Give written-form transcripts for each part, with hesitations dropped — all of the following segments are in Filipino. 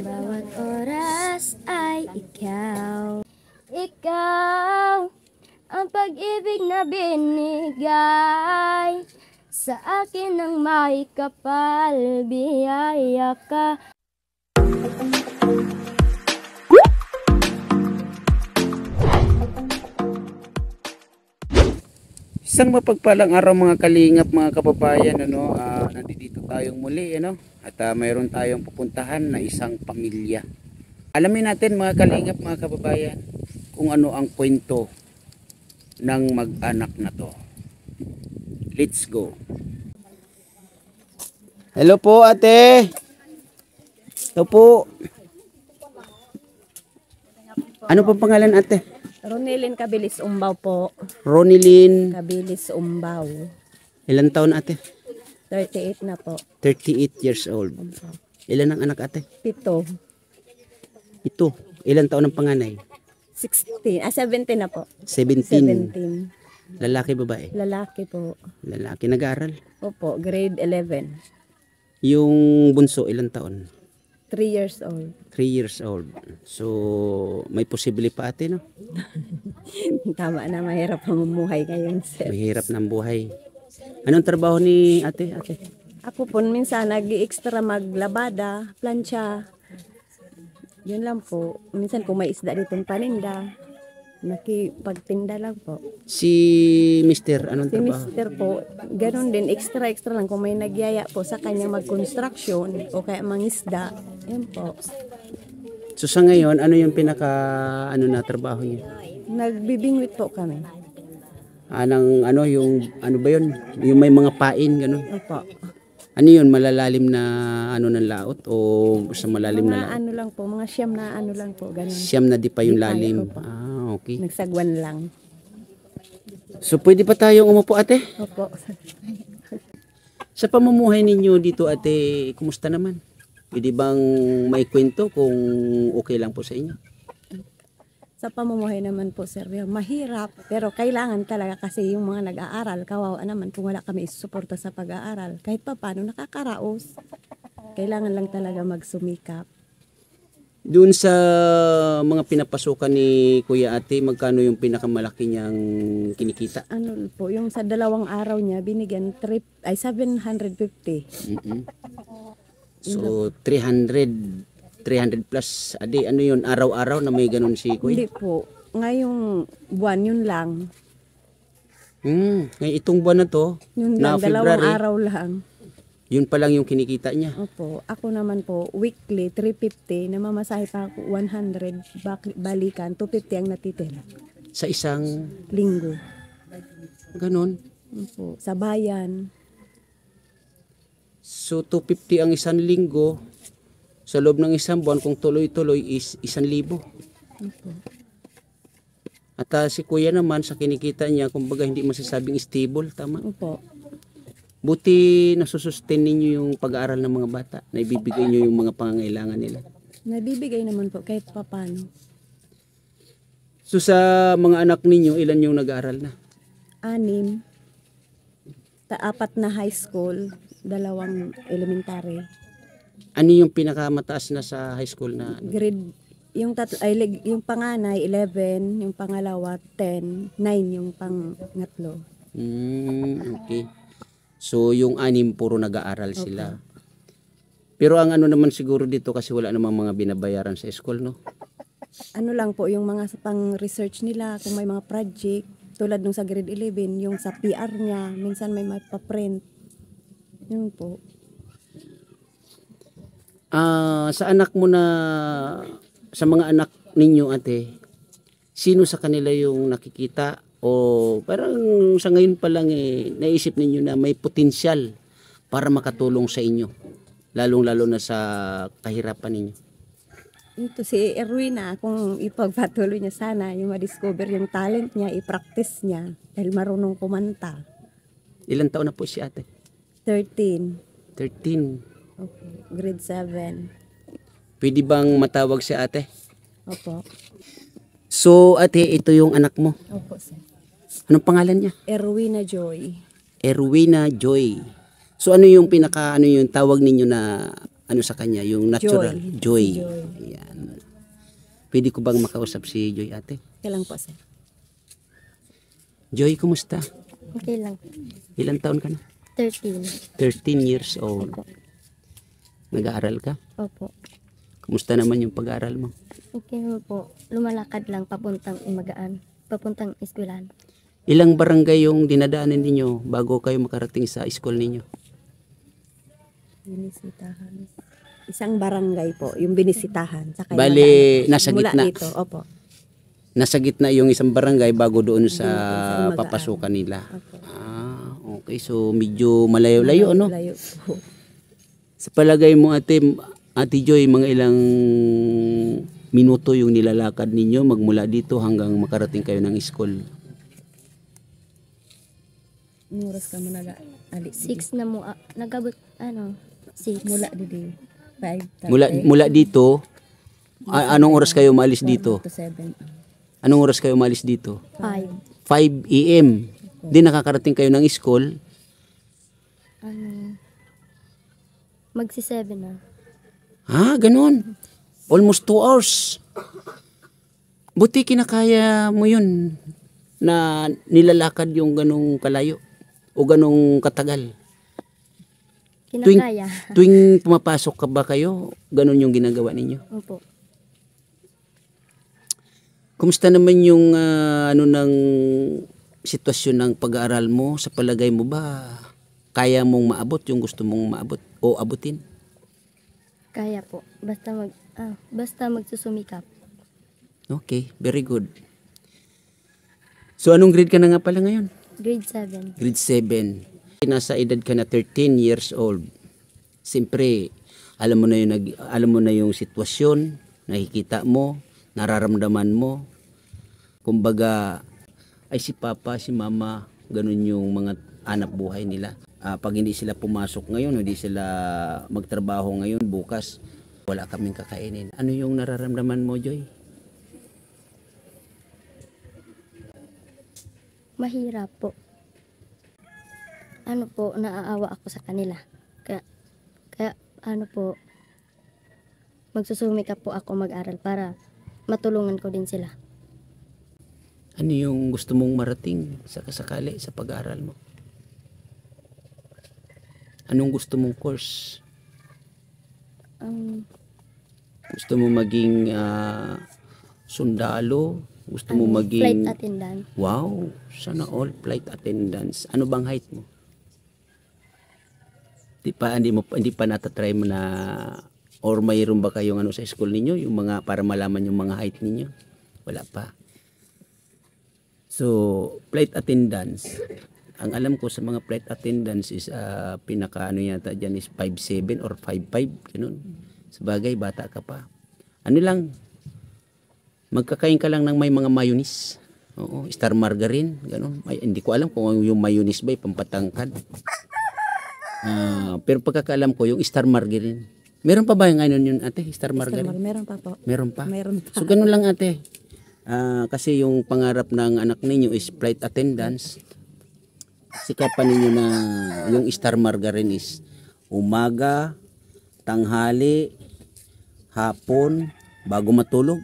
Bawat oras ay ikaw. Ikaw ang pag-ibig na binigay sa akin ng may kapal, biyaya ka. Isang mapagpalang araw mga kalingap, mga kababayan, nandito tayong muli, at mayroon tayong pupuntahan na isang pamilya. Alamin natin mga kalingap, mga kababayan, kung ano ang kwento ng mag-anak na to. Let's go. Hello po ate. Hello po. Ano po pangalan ate? Ronilyn Cabilis Umbaw po. Ronilyn. Cabilis Umbaw. Ilan taon ate? 38 na po. 38 years old. Ilan ang anak ate? 7. Ito. Ilan taon ang panganay? 17 na po. 17. 17. Lalaki babae? Lalaki po. Lalaki. Nag-aaral? Opo, grade 11. Yung bunso, ilan taon? 3 years old. 3 years old. So, may posible pa ate, no? Tama na, mahirap mamumuhay ngayon, sir. Mahirap ng buhay. Anong trabaho ni ate? Ako po, minsan nag-extra maglabada, plancha. Yun lang po. Minsan kung may isda ditong paninda, nakipagtinda lang po. Si Mister, anong Si trabaho? Mister po, ganun din, extra lang kung may nagyaya po sa kanya mag-construction o kaya mangisda, yan po. So sa ngayon, ano yung pinaka na trabaho niya? Nagbibingwit po kami. Yung ano ba yun? Yung may mga pain ganun. Opo. Ano yun, malalalim na ng laot o sa malalim na Mga laot? ano lang po, mga siyam na ano lang po, ganun. Siyam na di pa yung Di pa, lalim. opo. Okay. Nagsagwan lang. So pwede pa tayong umupo ate? Opo. Sa pamumuhay ninyo dito ate, kumusta naman? Pwede bang may kwento kung okay lang po sa inyo? Sa pamumuhay naman po, sir, mahirap. Pero kailangan talaga kasi yung mga nag-aaral, kawawa naman kung wala kami isusuporta sa pag-aaral. Kahit pa paano, nakakaraos. Kailangan lang talaga magsumikap. Doon sa mga pinapasukan ni Kuya Ate, magkano yung pinakamalaki niyang kinikita? Ano po, yung sa 2 araw niya, binigyan 750. So 300 plus a day. Ano yun, araw-araw na may ganun si Hindi Kuya? po. Ngayong buwan, yun lang. Ngayon itong buwan na to, Yun na lang, 2 February, araw lang. yun pa lang yung kinikita niya. Opo. Ako naman po, weekly, 350. Namamasahe pa ako 100. Balikan, 250 ang natitira. Sa isang Linggo. ganun. Opo. Sa bayan. So 250 ang isang linggo. Sa loob ng isang buwan, kung tuloy-tuloy is 1,000. Opo. At si Kuya naman sa kinikita niya, kumbaga hindi masasabing stable, tama? Opo. Buti nasusustain ninyo yung pag-aaral ng mga bata, na ibibigay nyo yung mga pangangailangan nila. Nabibigay naman po kahit papano. So sa mga anak ninyo, ilan yung nag-aaral na? 6. 4 na high school, 2 elementary. Ano yung pinakamataas na sa high school na? Grade, yung panganay 11, yung pangalawa 10, 9 yung pangatlo. Okay. So yung 6 puro nag-aaral sila. Pero ang ano naman siguro dito kasi wala namang mga binabayaran sa school, no? Ano lang po yung mga pang-research nila, kung may mga project, tulad nung sa grade 11, yung sa PR niya, minsan may mapaprint. Yun po. Sa anak mo na, sa mga anak ninyo ate, sino sa kanila yung nakikita o parang sa ngayon pa lang naisip ninyo na may potensyal para makatulong sa inyo, lalong-lalo na sa kahirapan ninyo? Ito si Erwina, kung ipagpatuloy niya sana, yung ma-discover yung talent niya, i-practice niya, dahil marunong kumanta. Ilan taon na po si ate? 13. 13. Okay. Grade 7. Pwede bang matawag si ate? Opo. So ate, ito yung anak mo. Opo, sir. Anong pangalan niya? Erwina Joy. Erwina Joy. So ano yung tawag ninyo na ano sa kanya, yung natural joy. Joy. Yan. Pwede ko bang makausap si Joy, ate? Kailan po, sir? Joy, kumusta? Okay lang. Ilang taon ka na? 13. 13 years old. Opo. Nag-aaral ka? Opo. Kumusta naman yung pag-aaral mo? Okay naman po. Lumalakad lang papuntang Imagaan. Papuntang eskwelahan. Ilang barangay yung dinadaanan ninyo bago kayo makarating sa school ninyo? Binisitahan. Isang barangay po, yung binisitahan. Saka Bale, nasa mula gitna. dito, opo. Nasa gitna yung isang barangay bago doon sa Imagaan. papasukan nila. Opo. Okay. So, medyo malayo-layo, ano? Layo po. Sa palagay mo, Ate Joy, mga ilang minuto yung nilalakad ninyo magmula dito hanggang makarating kayo ng school? Anong oras ka mo nag-alit? 6 na mo. Nagabot, 6. Mula dito. 5. Mula dito, anong oras kayo maalis dito? to 7. Anong oras kayo maalis dito? 5. 5 AM. Di nakakarating kayo ng school? Magsi-7 na. Ganun. Almost 2 hours. Buti kinakaya mo yun na nilalakad yung ganong kalayo o ganong katagal. Kinakaya. Tuwing pumapasok ka ba kayo, ganon yung ginagawa ninyo? Opo. Kumusta naman yung ng sitwasyon ng pag-aaral mo? Sa palagay mo ba kaya mong maabot yung gusto mong maabot o abutin? Kaya po. Basta magsusumikap. Okay, very good. So anong grade ka na nga pala ngayon? Grade 7. Grade 7. Nasa edad ka na 13 years old. Siyempre, alam mo na yung sitwasyon, nakikita mo, nararamdaman mo. Kumbaga, ay si papa, si mama, ganun yung mga anak buhay nila. Pag hindi sila pumasok ngayon, hindi sila magtrabaho ngayon, bukas, wala kaming kakainin. Ano yung nararamdaman mo, Joy? Mahirap po. Naaawa ako sa kanila. Kaya magsusumikap po ako mag-aral para matulungan ko din sila. Ano yung gusto mong marating sa kasakali sa pag-aaral mo? Anong gusto mong course? Gusto mo maging sundalo? Gusto mo maging... Flight attendant. Wow! Sana all flight attendants. Ano bang height mo? Hindi pa natatry mo na or mayroon ba kayong sa school ninyo yung mga para malaman yung mga height ninyo? Wala pa. So, flight attendants. Ang alam ko sa mga flight attendants is pinaka yata dyan is 5'7 or 5'5 ganun. Sabagay bata ka pa. Ano lang magkakain ka lang ng may mga mayonnaise. Oo, star margarine, ganun. Hindi ko alam kung yung mayonnaise ba pampatangkad. Pero pagkakaalam ko yung star margarine. Meron pa ba yung yun ate? Star margarine? Meron pa po. Meron pa? Meron pa. So ganun lang ate. Kasi yung pangarap ng anak ninyo is flight attendants. Sikapan ninyo na yung star margarine is umaga, tanghali, hapon, bago matulog.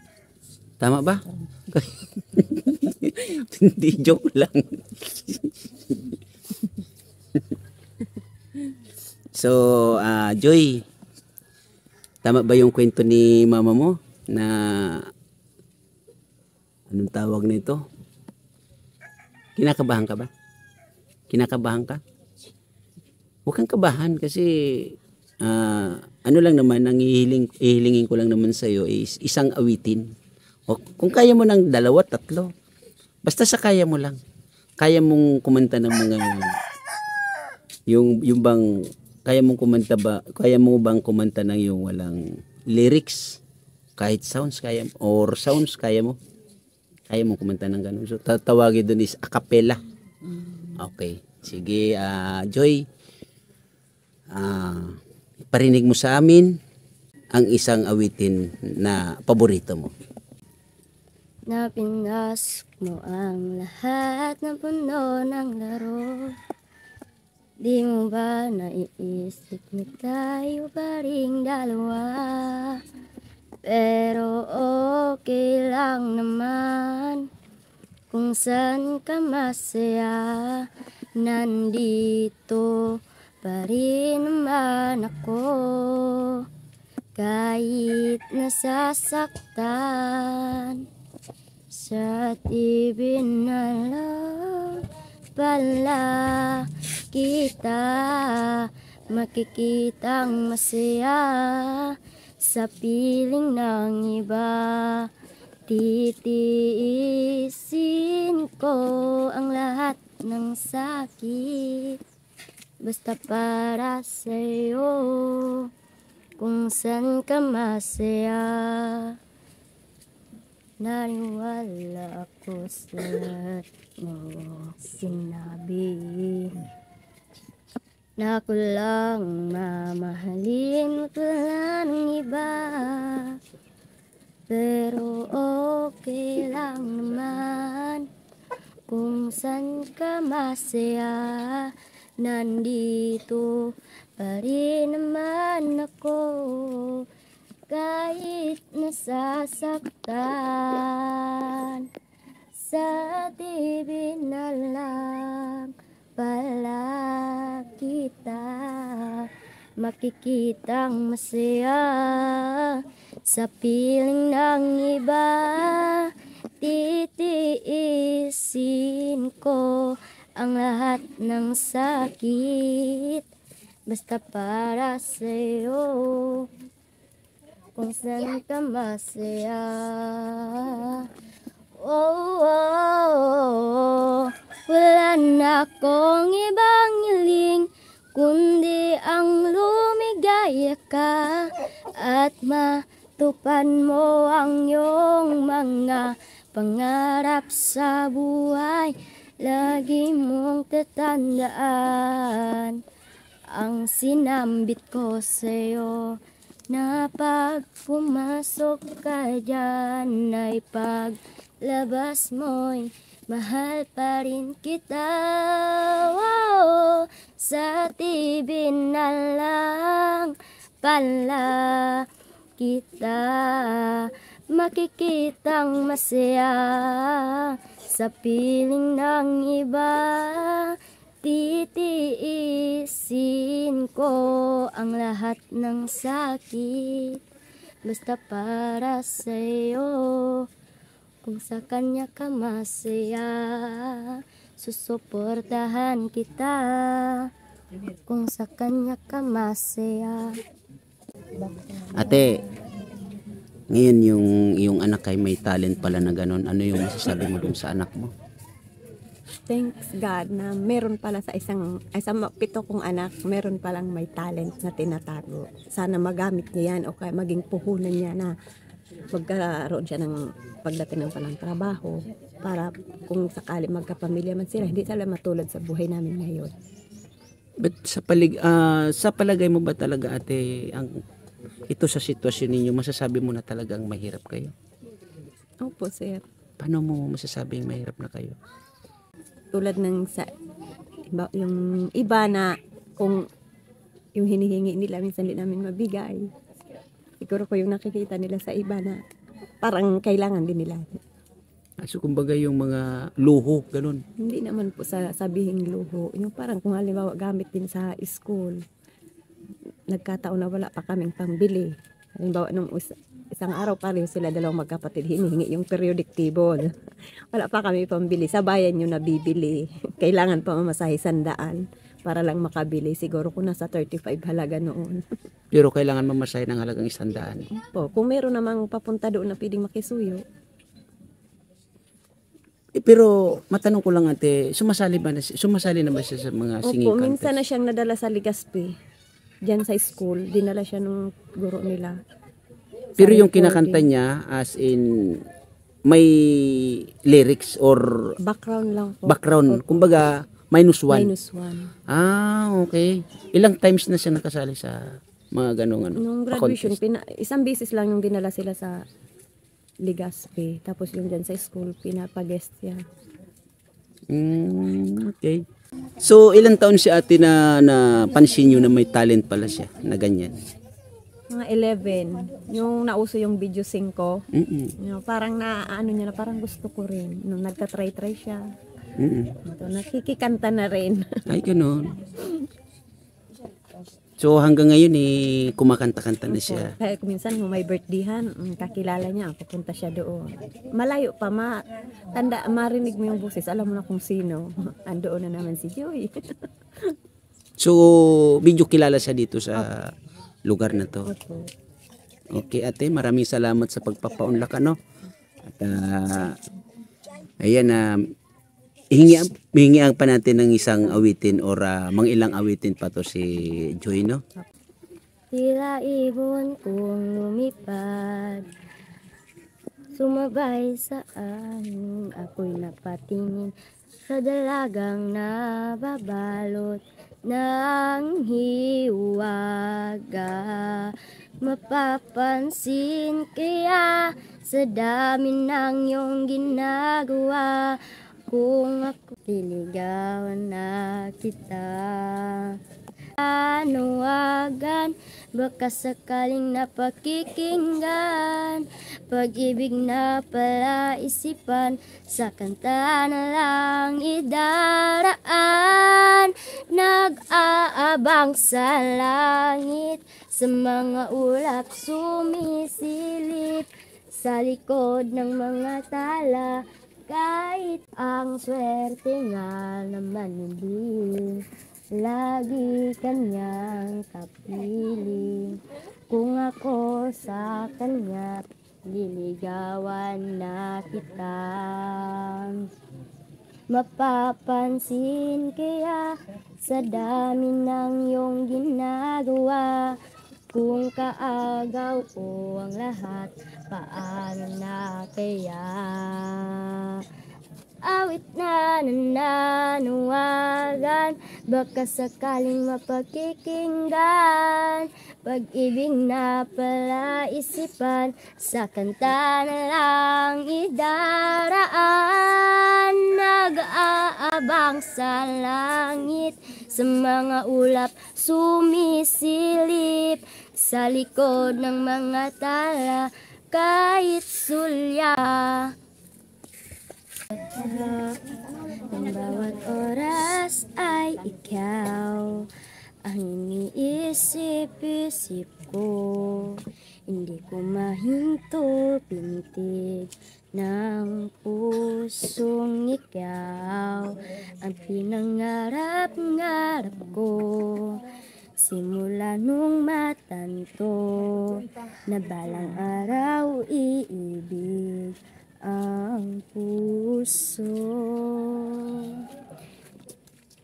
Tama ba? Hindi, joke lang. So, Joy, tama ba yung kwento ni mama mo na anong tawag nito? Kinakabahan ka ba? Kinakabahan ka? Huwag kang kabahan kasi ano lang naman, ang ihilingin ko lang naman sa iyo is isang awitin. O, kung kaya mo ng 2, 3, basta sa kaya mo lang. Kaya mong kumanta ng mga yung bang kaya mo bang kumanta ng yung walang lyrics, kahit sounds kaya or sounds kaya mo kumanta ng ganun. So tatawagin doon is a cappella. Okay, sige, Joy, parinig mo sa amin ang isang awitin na paborito mo. Napinas mo ang lahat ng puno ng laro. Di mo ba naiisip na tayo pa ring dalawa? Pero okay lang naman kung saan ka masaya. Nandito pa rin naman ako kahit nasasaktan. Sa ibinalang pala kita, makikitang masaya sa piling ng iba. Titiisin ko ang lahat ng sakit basta para sa'yo, kung saan ka masaya. Naniwala ako sa lahat ng sinabi na ako lang mamahalin at wala ng iba. Pero okay lang naman kung saan ka masaya. Nandito pa rin naman ako kahit nasasaktan. Sa TV na lang pala kita, makikitang masaya sa piling ng iba. Titiisin ko ang lahat ng sakit basta para sa'yo, kung saan ka masaya. Oh, oh, oh. Wala na akong ibang hiling kundi ang lumigaya ka at matupad mo ang iyong mga pangarap sa buhay. Lagi mong tatandaan ang sinambit ko sa'yo, na pag pumasok ka dyan ay paglabas mo'y mahal pa rin kita. Wow, sa TV na lang pala kita, makikitang masaya sa piling ng iba. Titiisin ko ang lahat ng sakit basta para sa'yo, kung sa kanya ka masaya. Susuportahan kita kung sa kanya ka masaya. Ate, ngayon yung anak ay may talent pala na ganun. Ano yung masasabi mo dun sa anak mo? Thanks God na meron pala sa isang 7 kong anak, meron palang may talent na tinatago. Sana magamit niya yan o kaya maging puhunan niya na magkaroon siya ng pagdating ng palang trabaho para kung sakali magkapamilya man sila, hindi sila matulad sa buhay namin ngayon. But sa palagay mo ba talaga, ate, ito sa sitwasyon ninyo, masasabi mo na talagang mahirap kayo? Opo, sir. Paano mo masasabing mahirap na kayo? Tulad ng yung iba na kung yung hinihingi nila minsan hindi namin mabigay. Siguro ko yung nakikita nila sa iba na parang kailangan din nila. So kumbaga yung mga luho, ganun. Hindi naman po sabihing luho. Yung parang kung halimbawa gamit din sa school, nagkataon na wala pa kaming pambili. Halimbawa nung isang araw pareho sila dalawang magkapatid hinihingi yung periodic table. Wala pa kami pambili. Sa bayan yung nabibili. Kailangan pa mamasahe 100 para lang makabili. Siguro kung nasa 35 halaga noon. Pero kailangan mamasahe ng halagang 100. Po, kung meron namang papunta doon na pwedeng makisuyo. Pero matanong ko lang, ate, sumasali na ba siya sa mga singing Opo, contest? minsan na siyang nadala sa Legazpi. Diyan sa school, dinala siya nung guro nila. Pero Sa yung kinakanta recording. niya, as in, may lyrics or Background lang po. background, kumbaga, -1. -1. Ah, okay. Ilang times na siya nakasali sa mga ganong Nung graduation, pa-contest? isang beses lang yung dinala sila sa Legazpi. Tapos yung dyan sa school, pinapag-guest siya. Okay. So, ilang taon si ate na pansin nyo na may talent pala siya na ganyan? Mga 11, yung nauso yung video 5, parang ano niya na parang gusto ko rin. Nung nagka-try siya, ito, nakikikanta na rin. Ay, ganun. So, hanggang ngayon kumakanta-kanta na siya. Kaya minsan kung may birthdayhan, kakilala niya, pupunta siya doon. Malayo pa, marinig mo yung boses, alam mo na kung sino. Andoon na naman si Joy. So, medyo kilala siya dito sa lugar na to. Okay, ate, maraming salamat sa pagpapaunlak, ano? At, ayan, hihingian pa natin ng isang awitin or mga ilang awitin pa to si Joy, no? Tila ibon kong lumipad, sumabay saan ako'y napatingin sa dalagang nababalot ng hiwaga. Mapapansin kaya sa dami ng iyong ginagawa, kung ako liligawan na kita. Panawagan, baka sakaling napakikinggan, pag-ibig na pala isipan, sa kanta na lang idaraan. Nag-aabang sa langit, sa mga ulap sumisilip, sa likod ng mga tala, kahit ang swerte nga naman hindi lagi kanyang kapiling. Kung ako sa kanya, liligawan na kita. Mapapansin kaya sa dami ng iyong ginagawa, kung kaagaw ko ang lahat, paano na kaya? Awit na nananawagan, baka sakaling mapakikinggan, pag-ibig na pala isipan, sa kanta na lang idaraan. Nag-aabang sa langit, sa mga ulap sumisilip, sa likod ng mga tala, kahit sulya. Ang bawat oras ay ikaw ang iniisip-isip ko. Hindi ko mahinto pintig ng pusong ikaw ang pinangarap-ngarap ko. Simula nung matanto na balang araw iibig ang puso.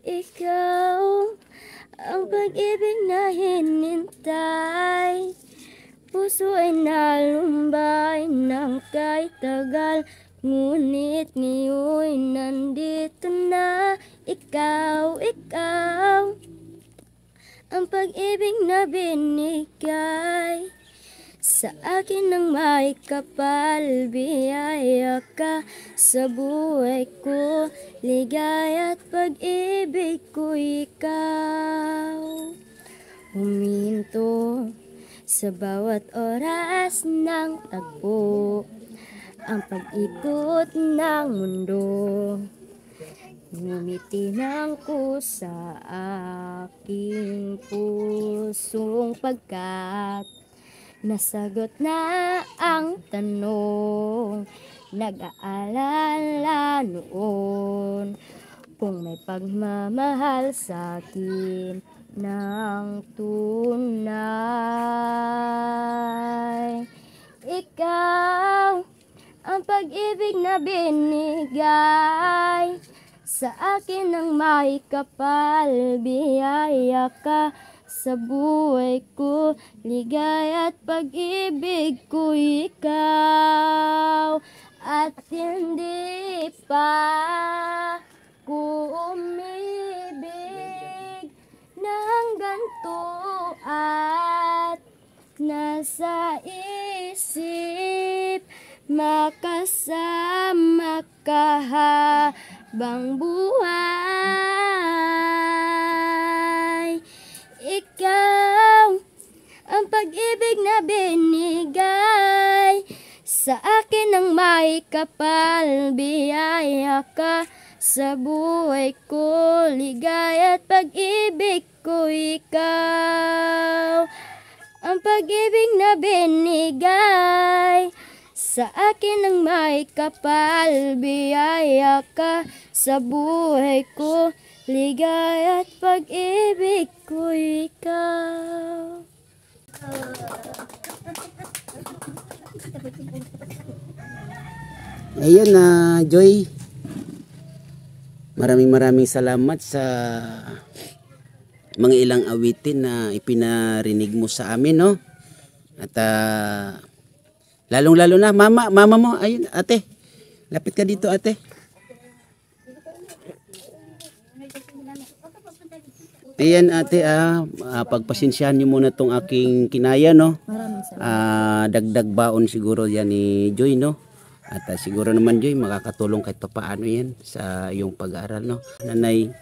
Ikaw ang pag-ibig na hinintay, puso ay nalumbay ng kahit tagal, ngunit ngayon nandito na. Ikaw ang pag-ibig na binigay sa akin ng may kapal, biyaya ka sa buhay ko, ligaya at pag-ibig ko ikaw. Huminto sa bawat oras ng tagpo, ang pag-ikot ng mundo, ngumiti ng kusa aking pusong pagkat nasagot na ang tanong, nag-aalala noon kung may pagmamahal sa akin ng tunay. Ikaw ang pag-ibig na binigay sa akin ng may kapal, biyaya ka sa buhay ko, ligaya at pag-ibig ko ikaw. At hindi pa ko umibig ng ganito, at nasa isip makasama ka habang buhay. pag-ibig na binigay sa akin ng may kapal. Biyaya ka sa buhay ko, ligaya at pag-ibig ko ikaw. Ang pag-ibig na binigay sa akin ng may kapal. Biyaya ka sa buhay ko, ligaya at pag-ibig ko ikaw. Ayun na, Joy. Maraming salamat sa mga ilang awitin na ipinarinig mo sa amin, no? At lalong-lalo na, mama mo, ayun, ate. Lapit ka dito, ate. Ayan, ate, pagpasensyahan niyo muna tong aking kinaya, no? Maraming salamat. Dagdag baon siguro yan ni Joy, no? At siguro naman, Joy, makakatulong kahit paano yan sa iyong pag-aaral, no? Nanay,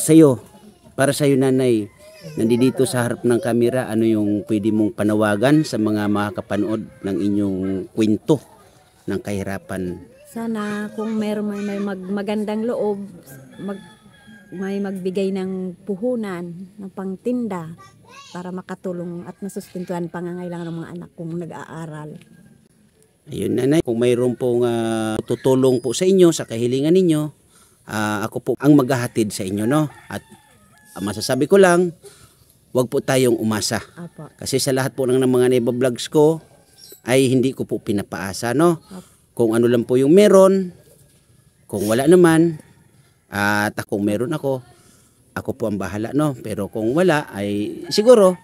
sa'yo, para sa'yo, nanay, nandito sa harap ng kamera, ano yung pwede mong panawagan sa mga makakapanood ng inyong kwento ng kahirapan? Sana kung meron may magandang loob, may magbigay ng puhunan, ng pangtinda para makatulong at masustentuhan pangangailangan ng mga anak kong nag-aaral. Ayun, nanay, kung mayroon pong tutulong po sa inyo, sa kahilingan ninyo, ako po ang maghahatid sa inyo, no? At masasabi ko lang, wag po tayong umasa. Apo. Kasi sa lahat po ng mga neighbor-vlogs ko, ay hindi ko po pinapaasa, no? Apo. Kung ano lang po yung meron, kung wala naman, at kung meron ako po ang bahala, no? Pero kung wala, ay siguro,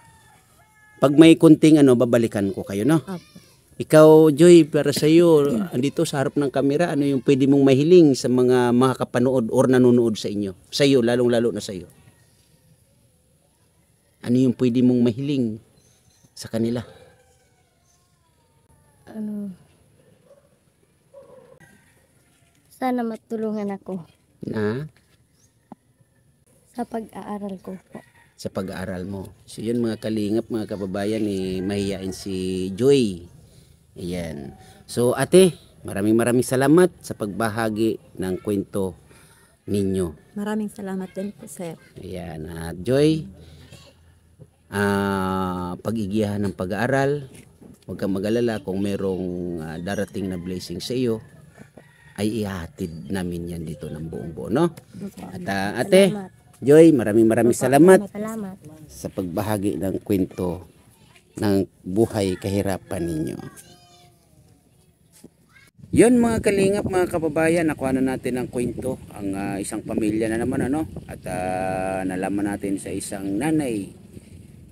pag may kunting babalikan ko kayo, no? Apo. Ikaw, Joy, para sa iyo, andito sa harap ng kamera, ano yung pwede mong mahiling sa mga makakapanood or nanonood sa inyo? Sa iyo, lalong-lalo na sa iyo. Ano yung pwede mong mahiling sa kanila? Sana matulungan ako Na? sa pag-aaral ko po. Sa pag-aaral mo. So yun mga kalingap, mga kababayan, mahihain si Joy. Ayan. So ate, maraming salamat sa pagbahagi ng kwento ninyo. Maraming salamat din po, sir. Ayan. At Joy, pag-igiyahan ng pag-aaral, huwag kang mag-alala kung merong darating na blessing sa iyo, ay ihahatid namin yan dito ng buong buo, no? At ate, Joy, maraming salamat Salamat. sa pagbahagi ng kwento ng buhay kahirapan ninyo. Yun mga kalingap, mga kababayan, nakuha na natin ang kwento, ang isang pamilya na naman, ano? At nalaman natin sa isang nanay.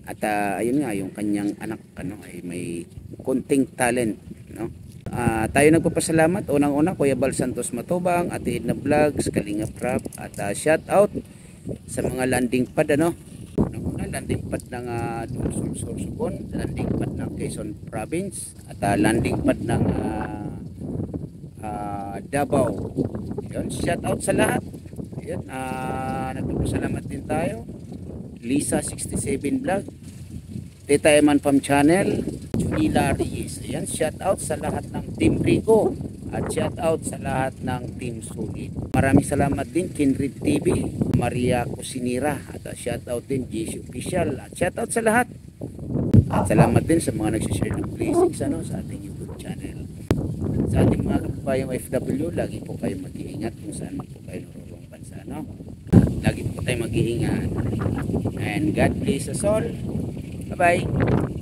At ayun nga, yung kanyang anak ay may konting talent, no? Tayo nagpapasalamat unang-una Kuya Bal Santos Matubang, Ate Edna Vlogs, Kalingap Rap, at shout out sa mga landing pad, unang-una landing pad ng Sorsogon, landing pad ng Quezon Province, at landing pad ng Davao. Yun, shout out sa lahat. Yun, nagpapasalamat din tayo. Lisa 67 Vlog, Tita Eman Pam Channel, Junila Reyes. Ayan, shout out sa lahat ng Team Rico at shout out sa lahat ng Team Sulit. Maraming salamat din Kinrid TV, Maria Cusinira, at shout out din JC Official, at shout out sa lahat. At salamat din sa mga nagsishare ng blessings sa ating YouTube channel. Sa ating mga kababayang OFW, lagi po kayo mag-iingat kung saan po kayo naroroong bansa, no? Lagi po tayo mag-iingat. And God bless us all. Bye-bye.